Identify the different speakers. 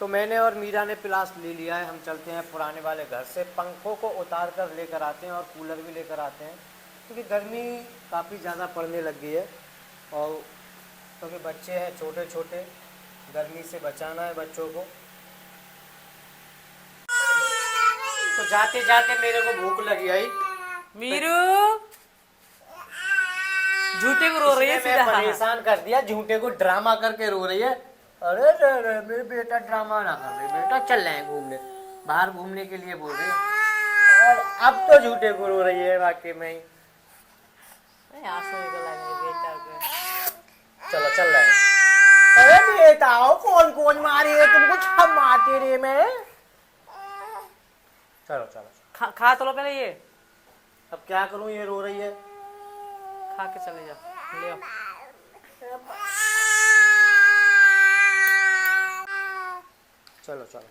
Speaker 1: तो मैंने और मीरा ने प्लास ले लिया है, हम चलते हैं पुराने वाले घर से, पंखों को उतार कर लेकर आते हैं और कूलर भी लेकर आते हैं, क्योंकि गर्मी काफ़ी ज़्यादा पड़ने लग गई है। और क्योंकि बच्चे हैं छोटे छोटे, गर्मी से बचाना है बच्चों को। तो जाते जाते मेरे को भूख लगी आई।
Speaker 2: मीरू झूठे को रो रही है
Speaker 1: इसने मैं
Speaker 2: सीधा।
Speaker 1: परेशान कर दिया, झूठे को ड्रामा करके रो रही है। अरे रे रे, मेरे बेटा ड्रामा ना कर रहे, बेटा चल रहे हैं घूमने, बाहर घूमने के लिए बोल रही है। और अब तो झूठे को रो रही है वाकई में ही।
Speaker 2: आंसू निकल आएंगे बेटा के।
Speaker 1: चलो चल रहे हैं। अरे बेटा कौन कौन मारे तुमको, छप मारते रे मैं। चलो चलो
Speaker 2: खा तो लो पहले ये,
Speaker 1: अब क्या करूं, ये रो रही है।
Speaker 2: खा के चले जाओ, ले आओ।
Speaker 1: चलो चलो